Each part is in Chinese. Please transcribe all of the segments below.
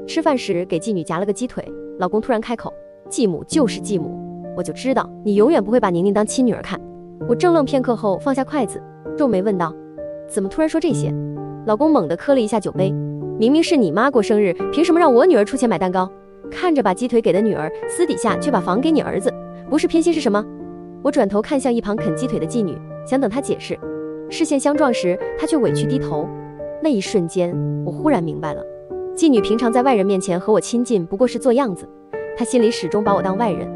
吃饭时给继女夹了个鸡腿，老公突然开口：“继母就是继母。”我就知道你永远不会把宁宁当亲女儿看。我怔愣片刻后放下筷子，皱眉问道：“怎么突然说这些？”老公猛地磕了一下酒杯：“明明是你妈过生日，凭什么让我女儿出钱买蛋糕？看着把鸡腿给的女儿，私底下却把房给你儿子，不是偏心是什么？”我转头看向一旁啃鸡腿的继女，想等她解释，视线相撞时，她却委屈低头。那一瞬间，我忽然明白了，继女平常在外人面前和我亲近，不过是做样子，她心里始终把我当外人。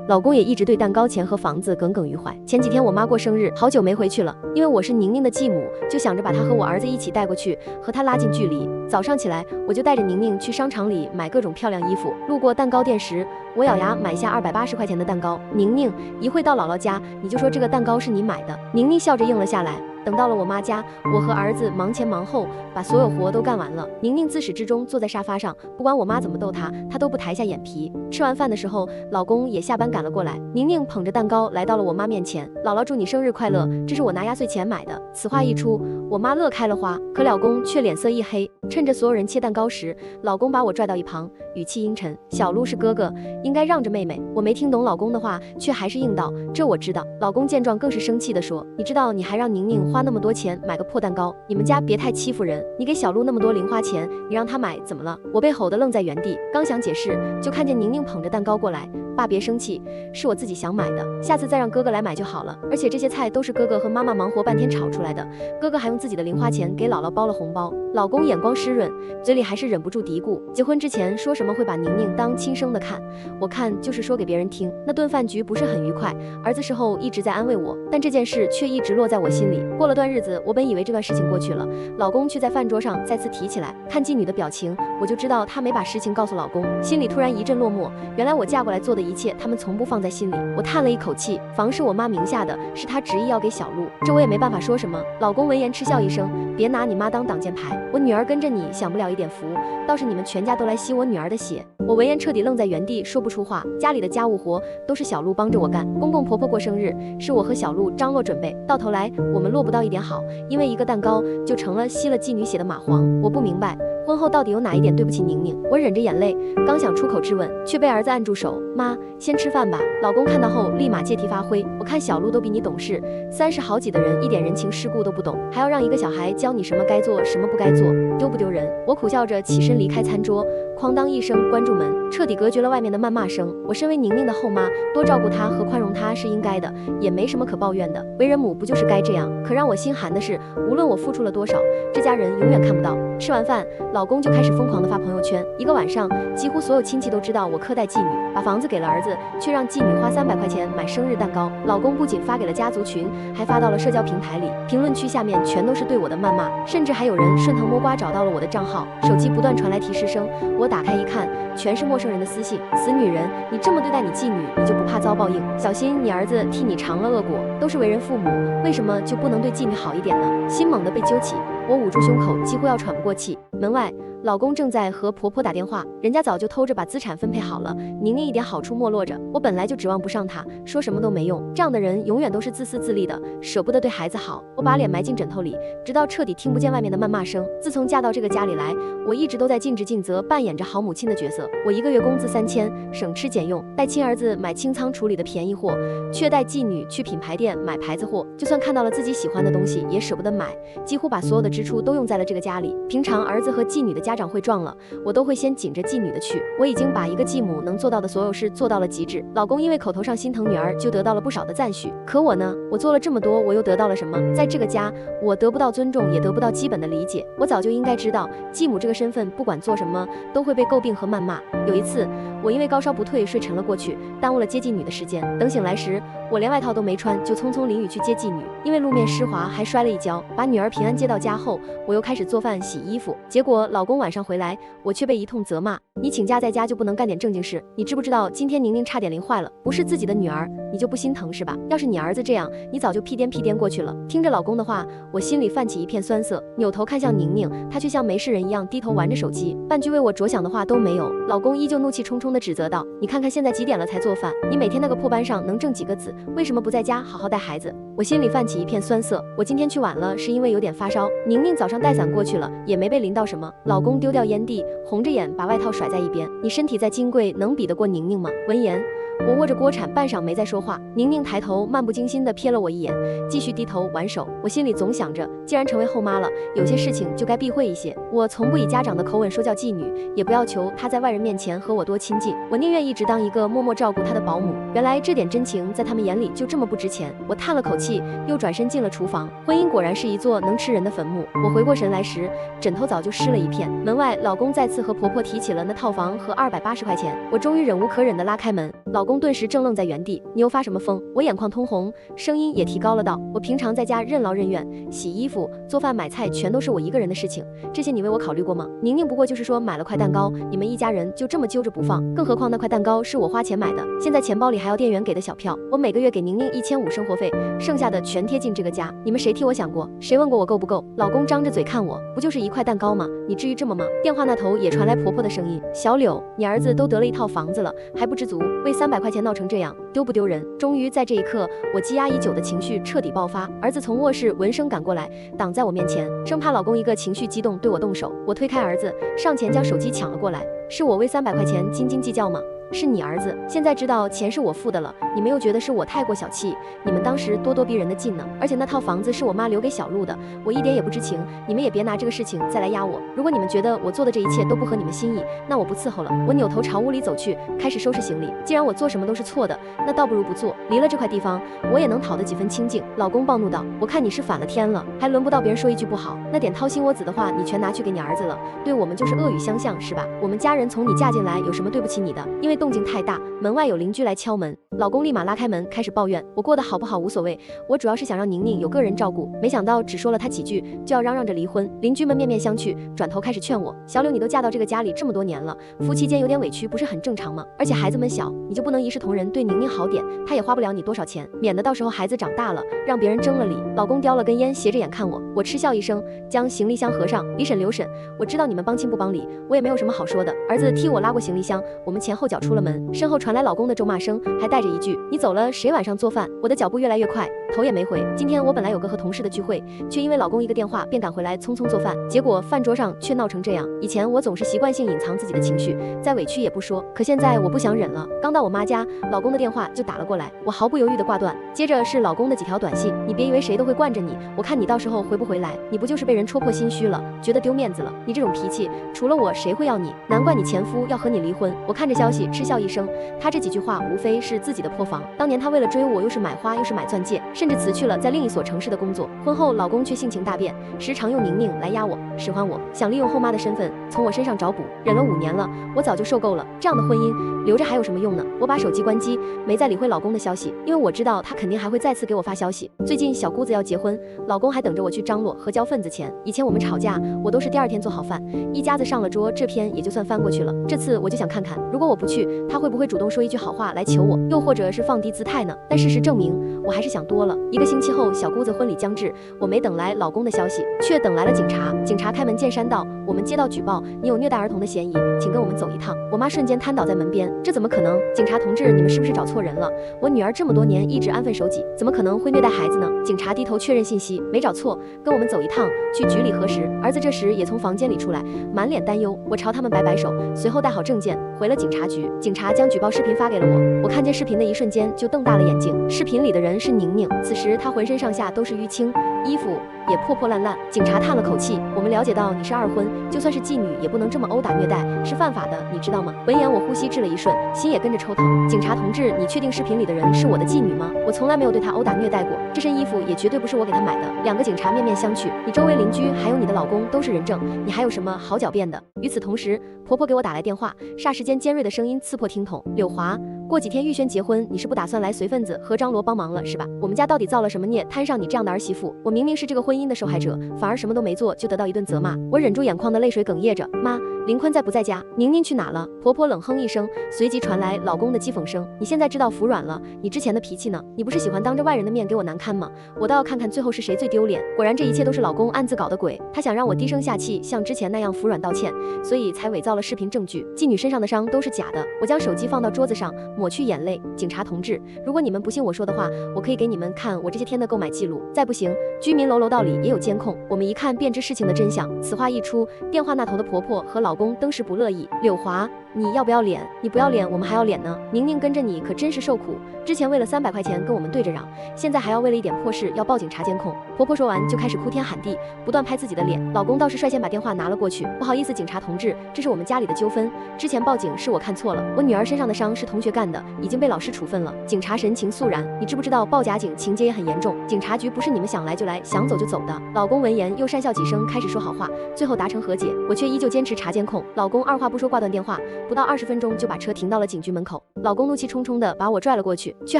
老公也一直对蛋糕钱和房子耿耿于怀。前几天我妈过生日，好久没回去了，因为我是宁宁的继母，就想着把她和我儿子一起带过去，和她拉近距离。早上起来，我就带着宁宁去商场里买各种漂亮衣服。路过蛋糕店时，我咬牙买下280块钱的蛋糕。宁宁，一会到姥姥家，你就说这个蛋糕是你买的。宁宁笑着应了下来。等到了我妈家，我和儿子忙前忙后，把所有活都干完了。宁宁自始至终坐在沙发上，不管我妈怎么逗她，她都不抬下眼皮。吃完饭的时候，老公也下班赶了过来。宁宁捧着蛋糕来到了我妈面前：“姥姥祝你生日快乐，这是我拿压岁钱买的。”此话一出，我妈乐开了花，可老公却脸色一黑。趁着所有人切蛋糕时，老公把我拽到一旁，语气阴沉：“小鹿是哥哥，应该让着妹妹。”我没听懂老公的话，却还是应道：“这我知道。”老公见状更是生气地说：“你知道你还让宁宁花那么多钱买个破蛋糕，你们家别太欺负人。你给小鹿那么多零花钱，你让她买怎么了？”我被吼得愣在原地，刚想解释，就看见宁宁捧着蛋糕过来：“爸别生气，是我自己想买的，下次再让哥哥来买就好了。而且这些菜都是哥哥和妈妈忙活半天炒出来的，哥哥还用自己的零花钱给姥姥包了红包。”老公眼光湿润，嘴里还是忍不住嘀咕：“结婚之前说什么会把宁宁当亲生的看，我看就是说给别人听。”那顿饭局不是很愉快，儿子事后一直在安慰我，但这件事却一直落在我心里。过了段日子，我本以为这段事情过去了，老公却在饭桌上再次提起来。看继女的表情，我就知道她没把实情告诉老公，心里突然一阵落寞。原来我嫁过来做的一切，他们从不放在心里。我叹了一口气，房是我妈名下的，是她执意要给小鹿，这我也没办法说什么。老公闻言嗤笑一声：“别拿你妈当挡箭牌，我女儿跟着你享不了一点福，倒是你们全家都来吸我女儿的血。”我闻言彻底愣在原地，说不出话。家里的家务活都是小鹿帮着我干，公公婆婆过生日是我和小鹿张罗准备，到头来我们落不到一点好，因为一个蛋糕就成了吸了继女血的蚂蟥。我不明白婚后到底有哪一点对不起宁宁。我忍着眼泪刚想出口质问，却被儿子按住手：“妈，先吃饭吧。”老公看到后立马借题发挥：“我看小鹿都比你懂事，30好几的人一点人情世故都不懂，还要让一个小孩教你什么该做什么不该做，丢不丢人？”我苦笑着起身离开餐桌，哐当一声关住门，彻底隔绝了外面的谩骂声。我身为宁宁的后妈，多照顾她和宽容她是应该的，也没什么可抱怨的。为人母不就是该这样？可让我心寒的是，无论我付出了多少，这家人永远看不到。吃完饭，老公就开始疯狂地发朋友圈。一个晚上，几乎所有亲戚都知道我苛待继女，把房子给了儿子，却让继女花300块钱买生日蛋糕。老公不仅发给了家族群，还发到了社交平台里，评论区下面全都是对我的谩骂，甚至还有人顺藤摸瓜找到了我的账号。手机不断传来提示声，我打开一看，全是陌生人的私信：“死女人，你这么对待你继女，你就不怕遭报应？小心你儿子替你尝了恶果。都是为人父母，为什么就不能对继女好一点呢？”心猛地被揪起，我捂住胸口，几乎要喘不过气。门外，老公正在和婆婆打电话，人家早就偷着把资产分配好了，宁宁一点好处没落着。我本来就指望不上她，说什么都没用。这样的人永远都是自私自利的，舍不得对孩子好。我把脸埋进枕头里，直到彻底听不见外面的谩骂声。自从嫁到这个家里来，我一直都在尽职尽责，扮演着好母亲的角色。我一个月工资3000，省吃俭用，带亲儿子买清仓处理的便宜货，却带继女去品牌店买牌子货。就算看到了自己喜欢的东西，也舍不得买，几乎把所有的支出都用在了这个家里。平常儿子和继女的家长会撞了，我都会先紧着继女的去。我已经把一个继母能做到的所有事做到了极致。老公因为口头上心疼女儿，就得到了不少的赞许。可我呢？我做了这么多，我又得到了什么？在这个家，我得不到尊重，也得不到基本的理解。我早就应该知道，继母这个身份，不管做什么，都会被诟病和谩骂。有一次，我因为高烧不退，睡沉了过去，耽误了接继女的时间。等醒来时，我连外套都没穿，就匆匆淋雨去接继女。因为路面湿滑，还摔了一跤。把女儿平安接到家后，我又开始做饭洗衣服。结果老公晚上回来，我却被一通责骂：“你请假在家就不能干点正经事？你知不知道今天宁宁差点淋坏了？不是自己的女儿，你就不心疼是吧？要是你儿子这样，你早就屁颠屁颠过去了。”听着老公的话，我心里泛起一片酸涩，扭头看向宁宁，她却像没事人一样低头玩着手机，半句为我着想的话都没有。老公依旧怒气冲冲地指责道：“你看看现在几点了才做饭？你每天那个破班上能挣几个子？为什么不在家好好带孩子？”我心里泛起一片酸涩。我今天去晚了，是因为有点发烧。宁宁早上带伞过去了，也没被淋到什么。老公丢掉烟蒂，红着眼把外套甩在一边。你身体再金贵，能比得过宁宁吗？闻言，我握着锅铲，半晌没再说话。宁宁抬头，漫不经心地瞥了我一眼，继续低头玩手。我心里总想着，既然成为后妈了，有些事情就该避讳一些。我从不以家长的口吻说教妓女，也不要求她在外人面前和我多亲近。我宁愿一直当一个默默照顾她的保姆。原来这点真情在他们眼里就这么不值钱。我叹了口气，又转身进了厨房。婚姻果然是一座能吃人的坟墓。我回过神来时，枕头早就湿了一片。门外，老公再次和婆婆提起了那套房和280块钱。我终于忍无可忍地拉开门，老公顿时怔愣在原地。你又发什么疯？我眼眶通红，声音也提高了道：我平常在家任劳任怨，洗衣服、做饭、买菜全都是我一个人的事情，这些你为我考虑过吗？宁宁不过就是说买了块蛋糕，你们一家人就这么揪着不放，更何况那块蛋糕是我花钱买的，现在钱包里还要店员给的小票，我每个月给宁宁1500生活费，剩下的全贴进这个家，你们谁替我想过？谁问过我够不够？老公张着嘴看我，不就是一块蛋糕吗？你至于这么吗？电话那头也传来婆婆的声音：小柳，你儿子都得了一套房子了，还不知足，为300块钱闹成这样，丢不丢人？终于在这一刻，我积压已久的情绪彻底爆发。儿子从卧室闻声赶过来，挡在我面前，生怕老公一个情绪激动对我动手。我推开儿子，上前将手机抢了过来。是我为300块钱斤斤计较吗？是你儿子，现在知道钱是我付的了，你们又觉得是我太过小气，你们当时咄咄逼人的劲呢。而且那套房子是我妈留给小鹿的，我一点也不知情，你们也别拿这个事情再来压我。如果你们觉得我做的这一切都不合你们心意，那我不伺候了。我扭头朝屋里走去，开始收拾行李。既然我做什么都是错的，那倒不如不做，离了这块地方，我也能讨得几分清静。老公暴怒道：我看你是反了天了，还轮不到别人说一句不好，那点掏心窝子的话你全拿去给你儿子了，对我们就是恶语相向是吧？我们家人从你嫁进来有什么对不起你的？因为动静太大，门外有邻居来敲门，老公立马拉开门开始抱怨，我过得好不好无所谓，我主要是想让宁宁有个人照顾。没想到只说了他几句，就要嚷嚷着离婚。邻居们面面相觑，转头开始劝我：小柳，你都嫁到这个家里这么多年了，夫妻间有点委屈不是很正常吗？而且孩子们小，你就不能一视同仁，对宁宁好点，她也花不了你多少钱，免得到时候孩子长大了让别人争了理。老公叼了根烟，斜着眼看我，我嗤笑一声，将行李箱合上。李婶、刘婶，我知道你们帮亲不帮理，我也没有什么好说的。儿子替我拉过行李箱，我们前后脚出了门，身后传来老公的咒骂声，还带着一句：你走了谁晚上做饭？我的脚步越来越快，头也没回。今天我本来有个和同事的聚会，却因为老公一个电话便赶回来匆匆做饭，结果饭桌上却闹成这样。以前我总是习惯性隐藏自己的情绪，再委屈也不说，可现在我不想忍了。刚到我妈家，老公的电话就打了过来，我毫不犹豫地挂断，接着是老公的几条短信：你别以为谁都会惯着你，我看你到时候回不回来，你不就是被人戳破心虚了，觉得丢面子了？你这种脾气，除了我谁会要你？难怪你前夫要和你离婚。我看着消息嗤笑一声，他这几句话无非是自己的破防。当年他为了追我，又是买花又是买钻戒，甚至辞去了在另一所城市的工作。婚后老公却性情大变，时常用宁宁来压我，使唤我，想利用后妈的身份从我身上找补。忍了5年了，我早就受够了，这样的婚姻留着还有什么用呢？我把手机关机，没再理会老公的消息，因为我知道他肯定还会再次给我发消息。最近小姑子要结婚，老公还等着我去张罗和交份子钱。以前我们吵架，我都是第2天做好饭，一家子上了桌，这篇也就算翻过去了。这次我就想看看，如果我不去，他会不会主动说一句好话来求我，又或者是放低姿态呢？但事实证明，我还是想多了。1个星期后，小姑子婚礼将至，我没等来老公的消息，却等来了警察。警察开门见山道：我们接到举报，你有虐待儿童的嫌疑，请跟我们走一趟。我妈瞬间瘫倒在门边，这怎么可能？警察同志，你们是不是找错人了？我女儿这么多年一直安分守己，怎么可能会虐待孩子呢？警察低头确认信息，没找错，跟我们走一趟，去局里核实。儿子这时也从房间里出来，满脸担忧。我朝他们摆摆手，随后带好证件回了警察局。警察将举报视频发给了我，我看见视频的一瞬间就瞪大了眼睛。视频里的人是宁宁，此时她浑身上下都是淤青，衣服也破破烂烂。警察叹了口气：我们了解到你是2婚，就算是妓女也不能这么殴打虐待，是犯法的，你知道吗？闻言我呼吸滞了一瞬，心也跟着抽疼。警察同志，你确定视频里的人是我的妓女吗？我从来没有对她殴打虐待过，这身衣服也绝对不是我给她买的。2个警察面面相觑，你周围邻居还有你的老公都是人证，你还有什么好狡辩的？与此同时，婆婆给我打来电话，霎时间尖锐的声音刺破听筒：柳华，过几天玉轩结婚，你是不打算来随份子和张罗帮忙了是吧？我们家到底造了什么孽，摊上你这样的儿媳妇？我明明是这个婚姻的受害者，反而什么都没做就得到一顿责骂。我忍住眼眶的泪水哽咽着：妈，林坤在不在家？宁宁去哪了？婆婆冷哼一声，随即传来老公的讥讽声。你现在知道服软了，你之前的脾气呢？你不是喜欢当着外人的面给我难堪吗？我倒要看看最后是谁最丢脸。果然这一切都是老公暗自搞的鬼，他想让我低声下气，像之前那样服软道歉，所以才伪造了视频证据。妓女身上的伤都是假的。我将手机放到桌子上，抹去眼泪。警察同志，如果你们不信我说的话，我可以给你们看我这些天的购买记录。再不行，居民楼道里也有监控，我们一看便知事情的真相。此话一出，电话那头的婆婆和老公登时不乐意。柳华，你要不要脸？你不要脸，我们还要脸呢。宁宁跟着你可真是受苦，之前为了300块钱跟我们对着嚷，现在还要为了一点破事要报警查监控。婆婆说完就开始哭天喊地，不断拍自己的脸。老公倒是率先把电话拿了过去，不好意思，警察同志，这是我们家里的纠纷，之前报警是我看错了，我女儿身上的伤是同学干的，已经被老师处分了。警察神情肃然，你知不知道报假警情节也很严重，警察局不是你们想来就来想走就走的。老公闻言又讪笑几声，开始说好话，最后达成和解，我却依旧坚持查监控。老公二话不说挂断电话，不到20分钟就把车停到了警局门口。老公怒气冲冲地把我拽了过去，却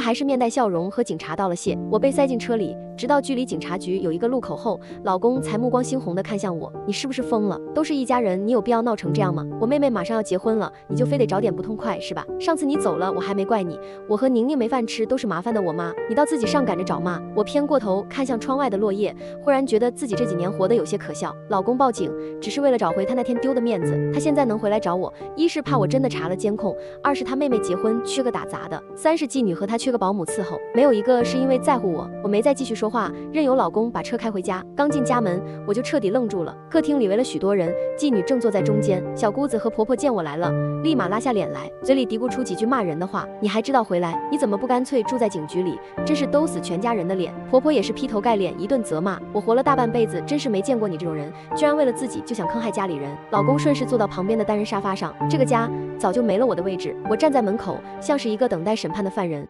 还是面带笑容和警察道了谢。我被塞进车里，直到距离警察局有一个路口后，老公才目光猩红地看向我，你是不是疯了？都是一家人，你有必要闹成这样吗？我妹妹马上要结婚了，你就非得找点不痛快是吧？上次你走了我还没怪你，我和宁宁没饭吃都是麻烦的我妈，你倒自己上赶着找骂。我偏过头看向窗外的落叶，忽然觉得自己这几年活得有些可笑。老公报警只是为了找回他那天丢的面子，他现在能回来找我，一是怕我真的查了监控，二是他妹妹结婚缺个打杂的，三是妓女和他缺个保姆伺候，没有一个是因为在乎我。我没再继续说话，任由老公把车开回家。刚进家门我就彻底愣住了，客厅里围了许多人，妓女正坐在中间，小姑子和婆婆见我来了，立马拉下脸来，嘴里嘀咕出几句骂人的话。你还知道回来？你怎么不干脆住在警局里？真是都死全家人的脸。婆婆也是劈头盖脸一顿责骂，我活了大半辈子，真是没见过你这种人，居然为了自己就想坑害家里人。老公顺势坐到旁边的单人沙发上，这个家早就没了我的位置。我站在门口，像是一个等待审判的犯人。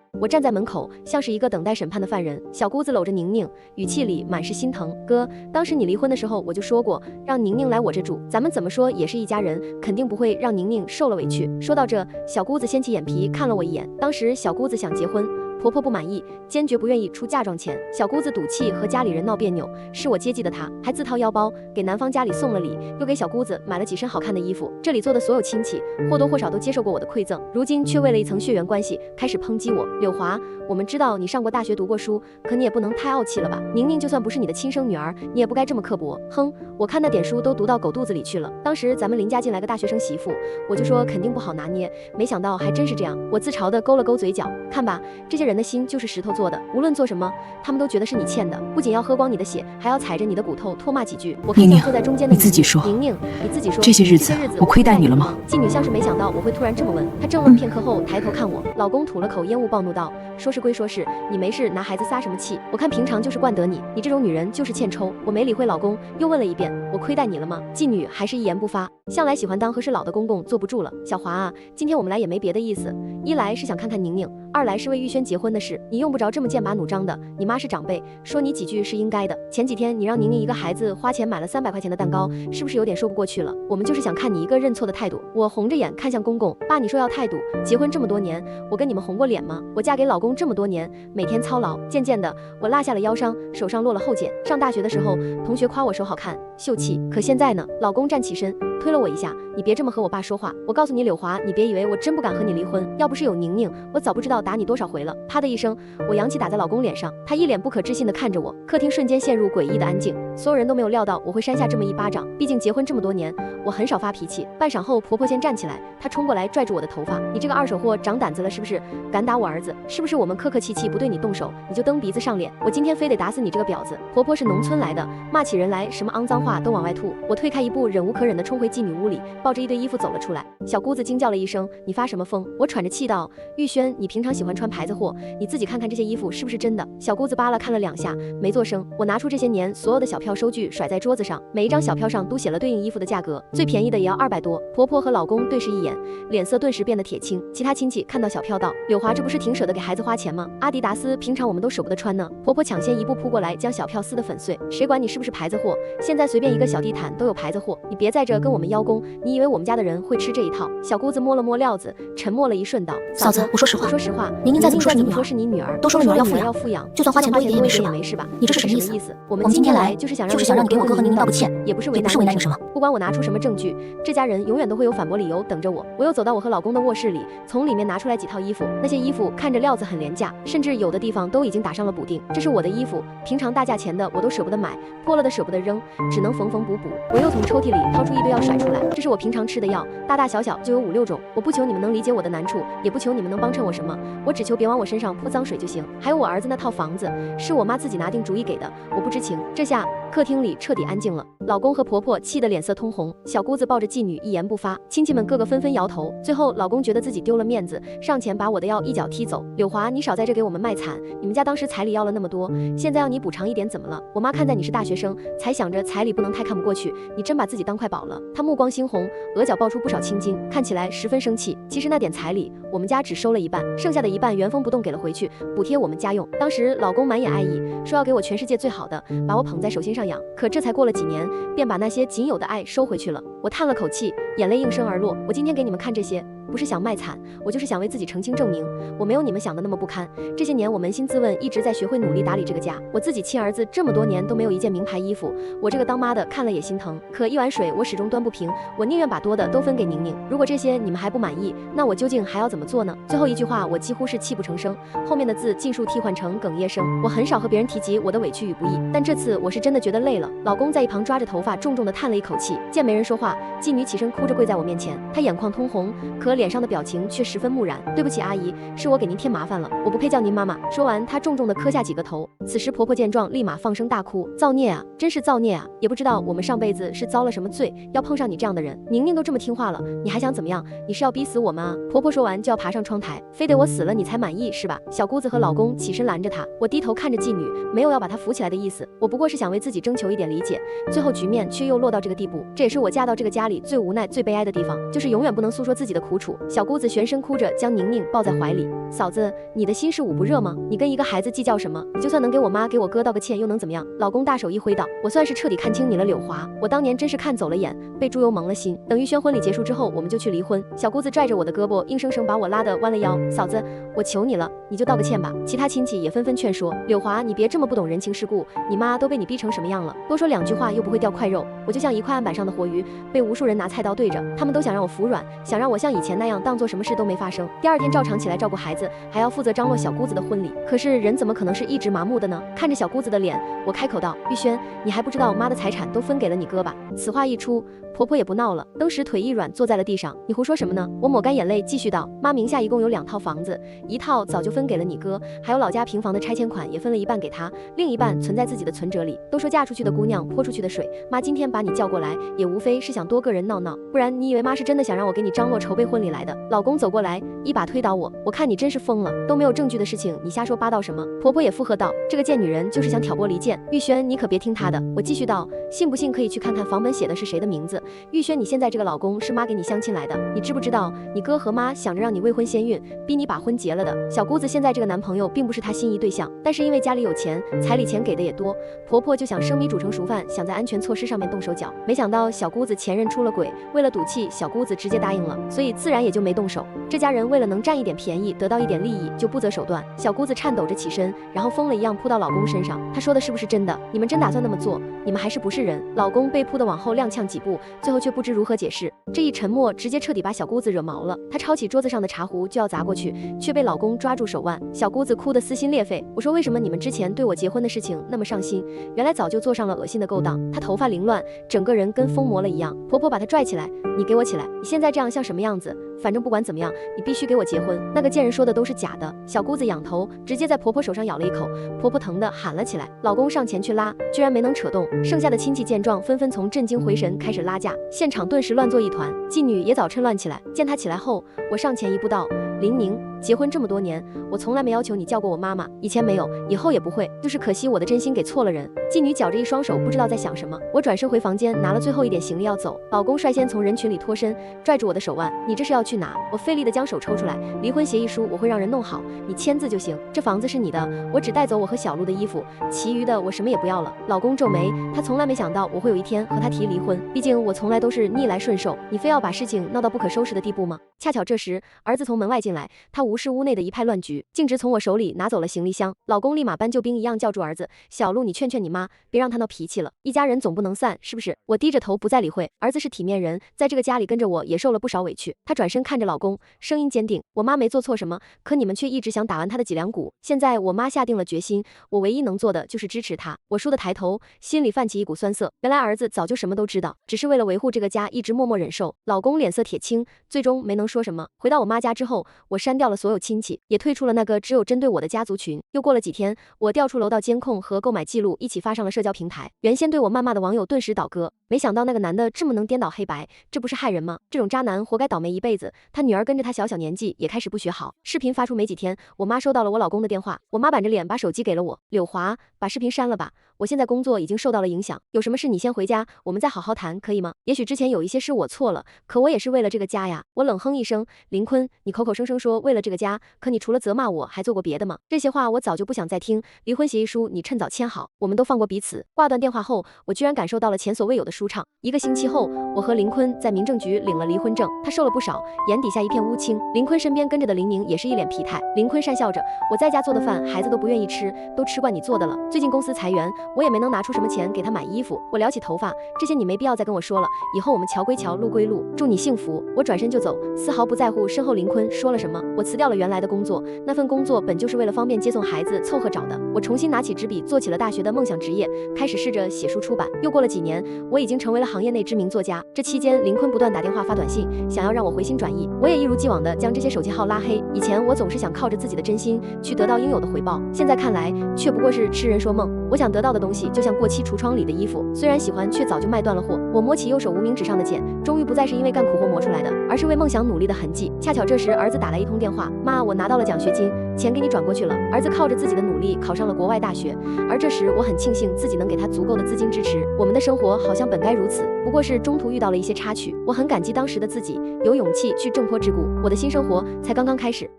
小姑子搂着宁宁，语气里满是心疼。哥，当时你离婚的时候我就说过，让宁宁来我这住，咱们怎么说也是一家人，肯定不会让宁宁受了委屈。说到这，小姑子掀起眼皮看了我一眼。当时小姑子想结婚，婆婆不满意，坚决不愿意出嫁妆钱。小姑子赌气和家里人闹别扭，是我接济的她，还自掏腰包给男方家里送了礼，又给小姑子买了几身好看的衣服。这里做的所有亲戚或多或少都接受过我的馈赠，如今却为了一层血缘关系开始抨击我。柳华，我们知道你上过大学读过书，可你也不能太傲气了吧？宁宁就算不是你的亲生女儿，你也不该这么刻薄。哼，我看那点书都读到狗肚子里去了。当时咱们林家进来个大学生媳妇，我就说肯定不好拿捏，没想到还真是这样。我自嘲地勾了勾嘴角，看吧，这些人的心就是石头做的，无论做什么，他们都觉得是你欠的，不仅要喝光你的血，还要踩着你的骨头拖骂几句。我看向坐在中间的你自己说，宁宁，你自己说，这些日子我亏待你了吗？妓女像是没想到我会突然这么问，她怔愣片刻后抬头看我。老公吐了口烟雾，暴怒道：说是归说是，你没事拿孩子撒什么气？我看平常就是惯得你，你这种女人就是欠抽。我没理会老公，又问了一遍，我亏待你了吗？妓女还是一言不发，向来喜欢当和事佬的公公坐不住了。小华啊，今天我们来也没别的意思，一来是想看看宁宁，二来是为玉轩结婚的事，你用不着这么剑拔弩张的。你妈是长辈，说你几句是应该的。前几天你让宁宁一个孩子花钱买了300块钱的蛋糕，是不是有点说不过去了？我们就是想看你一个认错的态度。我红着眼看向公公，爸，你说要态度？结婚这么多年，我跟你们红过脸吗？我嫁给老公这么多年，每天操劳，渐渐的我落下了腰伤，手上落了后茧。上大学的时候，同学夸我手好看秀气，可现在呢？老公站起身推了我一下，你别这么和我爸说话。我告诉你柳华，你别以为我真不敢和你离婚，要不是有宁宁，我早不知道打你多少回了。啪的一声，我扬起打在老公脸上，他一脸不可置信地看着我。客厅瞬间陷入诡异的安静，所有人都没有料到我会扇下这么一巴掌，毕竟结婚这么多年，我很少发脾气。半晌后，婆婆先站起来，她冲过来拽住我的头发，你这个二手货长胆子了是不是？敢打我儿子？是不是我们客客气气不对你动手，你就蹬鼻子上脸？我今天非得打死你这个婊子！婆婆是农村来的，骂起人来什么肮脏话都往外吐。我退开一步，忍无可忍地冲回妓女屋里，抱着一堆衣服走了出来。小姑子惊叫了一声，你发什么疯？我喘着气道，玉轩，你平常喜欢穿牌子货，你自己看看这些衣服是不是真的？小姑子扒拉看了2下，没做声。我拿出这些年所有的小票收据甩在桌子上，每一张小票上都写了对应衣服的价格，最便宜的也要200多。婆婆和老公对视一眼，脸色顿时变得铁青。其他亲戚看到小票道，柳华这不是挺舍得给孩子花钱吗？阿迪达斯平常我们都舍不得穿呢。婆婆抢先一步扑过来，将小票撕得粉碎。谁管你是不是牌子货？现在随便一个小地毯都有牌子货，你别在这跟我我们邀功，你以为我们家的人会吃这一套？小姑子摸了摸料子，沉默了一瞬，道：嫂子，我说实话，宁宁再怎么说是你女儿，都说了女儿要抚养，就算花钱多一点也没事吧？你这是什么意思？我们今天来就是想让你给我哥和宁宁道个歉，也不是为难你什么。不管我拿出什么证据，这家人永远都会有反驳理由等着我。我又走到我和老公的卧室里，从里面拿出来几套衣服，那些衣服看着料子很廉价，甚至有的地方都已经打上了补丁。这是我的衣服，平常大价钱的我都舍不得买，破了的舍不得扔，只能缝缝补补。我又从抽屉里掏出一堆药甩出来，这是我平常吃的药，大大小小就有5、6种。我不求你们能理解我的难处，也不求你们能帮衬我什么，我只求别往我身上泼脏水就行。还有我儿子那套房子，是我妈自己拿定主意给的，我不知情。这下客厅里彻底安静了，老公和婆婆气得脸色通红，小姑子抱着继女一言不发，亲戚们个个纷纷摇头。最后老公觉得自己丢了面子，上前把我的药一脚踢走。柳华，你少在这给我们卖惨，你们家当时彩礼要了那么多，现在要你补偿一点怎么了？我妈看在你是大学生，才想着彩礼不能太看不过去，你真把自己当块宝了。她目光猩红，额角爆出不少青筋，看起来十分生气。其实那点彩礼我们家只收了一半，剩下的一半原封不动给了回去，补贴我们家用。当时老公满眼爱意，说要给我全世界最好的，把我捧在手心上养。可这才过了几年，便把那些仅有的爱收回去了。我叹了口气，眼泪应声而落。我今天给你们看这些，不是想卖惨，我就是想为自己澄清证明，我没有你们想的那么不堪。这些年我扪心自问，一直在学会努力打理这个家。我自己亲儿子这么多年都没有一件名牌衣服，我这个当妈的看了也心疼。可一碗水我始终端不平，我宁愿把多的都分给宁宁。如果这些你们还不满意，那我究竟还要怎么做呢？最后一句话我几乎是泣不成声，后面的字尽数替换成哽咽声。我很少和别人提及我的委屈与不易，但这次我是真的觉得累了。老公在一旁抓着头发，重重地叹了一口气。见没人说话，继女起身哭着跪在我面前，她眼眶通红，可脸上的表情却十分木然。对不起阿姨，是我给您添麻烦了，我不配叫您妈妈。说完，她重重地磕下几个头。此时婆婆见状，立马放声大哭，造孽啊，真是造孽啊！也不知道我们上辈子是遭了什么罪，要碰上你这样的人。宁宁都这么听话了，你还想怎么样？你是要逼死我们啊？婆婆说完就要爬上窗台，非得我死了你才满意是吧？小姑子和老公起身拦着她，我低头看着继女，没有要把她扶起来的意思，我不过是想为自己征求一点理解。最后局面却又落到这个地步，这也是我嫁到这个家里最无奈最悲哀的地方，就是永远不能诉说自己的苦楚。小姑子旋身哭着将宁宁抱在怀里，嫂子，你的心是捂不热吗？你跟一个孩子计较什么？你就算能给我妈给我哥道个歉又能怎么样？老公大手一挥道，我算是彻底看清你了柳华，我当年真是看走了眼，被猪油蒙了心。等玉轩婚礼结束之后我们就去离婚。小姑子拽着我的胳膊，硬生生把我拉得弯了腰。嫂子，我求你了，你就道个歉吧。其他亲戚也纷纷劝说，柳华你别这么不懂人情世故，你妈都被你逼成什么样了，多说2句话又不会掉块肉。我就像一块案板上的活鱼，被无数人拿菜刀对着，他们都想让我服软，想让我像以前那样当做什么事都没发生。第2天照常起来照顾孩子，还要负责张罗小姑子的婚礼。可是人怎么可能是一直麻木的呢？看着小姑子的脸，我开口道，玉轩，你还不知道妈的财产都分给了你哥吧？此话一出，婆婆也不闹了，当时腿一软坐在了地上。你胡说什么呢？我抹干眼泪继续道，妈名下一共有2套房子，一套早就分给了你哥，还有老家平房的拆迁款也分了一半给他，另一半存在自己的存折里。都说嫁出去的姑娘泼出去的水，妈今天把你叫过来，也无非是想多个人闹闹，不然你以为妈是真的想让我给你张罗筹备婚礼来的？老公走过来一把推倒我，我看你真是疯了，都没有证据的事情你瞎说八道什么？婆婆也附和道，这个贱女人就是想挑拨离间，玉轩你可别听她的。我继续道，信不信可以去看看房本写的是谁的名字。玉轩，你现在这个老公是妈给你相亲来的，你知不知道你哥和妈想着让你未婚先孕，逼你把婚结了的。小姑子现在这个男朋友并不是她心仪对象，但是因为家里有钱，彩礼钱给的也多，婆婆就想生米煮成熟饭，想在安全措施上面动手脚。没想到小姑子前任出了轨，为了赌气，小姑子直接答应了，所以自然也就没动手。这家人为了能占一点便宜，得到一点利益，就不择手段。小姑子颤抖着起身，然后疯了一样扑到老公身上。她说的是不是真的？你们真打算那么做？你们还是不是人？老公被扑的往后踉跄几步，最后却不知如何解释。这一沉默直接彻底把小姑子惹毛了，她抄起桌子上的茶壶就要砸过去，却被老公抓住手腕。小姑子哭得撕心裂肺。我说为什么你们之前对我结婚的事情那么上心？原来早就做上了恶心的勾当。她头发凌乱，整个人跟疯魔了一样。婆婆把她拽起来，你给我起来！你现在这样像什么样子？反正不管怎么样，你必须给我结婚。那个贱人说的都是假的。小姑子仰头，直接在婆婆手上咬了一口，婆婆疼得喊了起来。老公上前去拉，居然没能扯动。剩下的亲戚见状，纷纷从震惊回神，开始拉架，现场顿时乱作一团。继女也早趁乱起来，见她起来后，我上前一步道：林宁，结婚这么多年，我从来没要求你叫过我妈妈，以前没有，以后也不会，就是可惜我的真心给错了人。妓女绞着一双手，不知道在想什么。我转身回房间，拿了最后一点行李要走，老公率先从人群里脱身，拽住我的手腕，你这是要去哪？我费力的将手抽出来，离婚协议书我会让人弄好，你签字就行。这房子是你的，我只带走我和小鹿的衣服，其余的我什么也不要了。老公皱眉，他从来没想到我会有一天和他提离婚，毕竟我从来都是逆来顺受，你非要把事情闹到不可收拾的地步吗？恰巧这时儿子从门外进来，他无视屋内的一派乱局，径直从我手里拿走了行李箱。老公立马搬救兵一样叫住儿子，小鹿你劝劝你妈，别让她闹脾气了，一家人总不能散，是不是？我低着头不再理会，儿子是体面人，在这个家里跟着我也受了不少委屈。他转身看着老公，声音坚定，我妈没做错什么，可你们却一直想打完她的脊梁骨，现在我妈下定了决心，我唯一能做的就是支持她。我倏地抬头，心里泛起一股酸涩，原来儿子早就什么都知道，只是为了维护这个家一直默默忍受。老公脸色铁青，最终没能说什么。回到我妈家之后，我删掉了所有亲戚，也退出了那个只有针对我的家族群。又过了几天，我调出楼道监控和购买记录一起发上了社交平台，原先对我谩骂的网友顿时倒戈。没想到那个男的这么能颠倒黑白，这不是害人吗？这种渣男活该倒霉一辈子。他女儿跟着他小年纪也开始不学好。视频发出没几天，我妈收到了我老公的电话，我妈板着脸把手机给了我，柳华，把视频删了吧，我现在工作已经受到了影响，有什么事你先回家，我们再好好谈，可以吗？也许之前有一些是我错了，可我也是为了这个家呀。我冷哼一声，林坤，你口口声声说为了这个家，可你除了责骂我还做过别的吗？这些话我早就不想再听，离婚协议书你趁早签好，我们都放过彼此。挂断电话后，我居然感受到了前所未有的舒畅。1个星期后，我和林坤在民政局领了离婚证，他瘦了不少，眼底下一片乌青。林坤身边跟着的林宁也是一脸疲态。林坤讪笑着，我在家做的饭孩子都不愿意吃，都吃惯你做的了。最近公司裁员，我也没能拿出什么钱给他买衣服。我撩起头发，这些你没必要再跟我说了，以后我们桥归桥，路归路，祝你幸福。我转身就走，丝毫不在乎身后林坤说了什么。我辞掉了原来的工作，那份工作本就是为了方便接送孩子凑合找的。我重新拿起纸笔，做起了大学的梦想职业，开始试着写书出版。又过了几年，我已经成为了行业内知名作家。这期间，林坤不断打电话发短信，想要让我回心转意，我也一如既往的将这些手机号拉黑。以前我总是想靠着自己的真心去得到应有的回报，现在看来却不过是痴人说梦。我想得到的东西就像过期橱窗里的衣服，虽然喜欢，却早就卖断了货。我摸起右手无名指上的茧，终于不再是因为干苦活磨出来的，而是为梦想努力的痕迹。恰巧这时儿子打来一通电话，妈，我拿到了奖学金，钱给你转过去了。儿子靠着自己的努力考上了国外大学，而这时我很庆幸自己能给他足够的资金支持。我们的生活好像本该如此，不过是中途遇到了一些插曲。我很感激当时的自己，有勇气去正坡之谷，我的新生活才刚刚开始。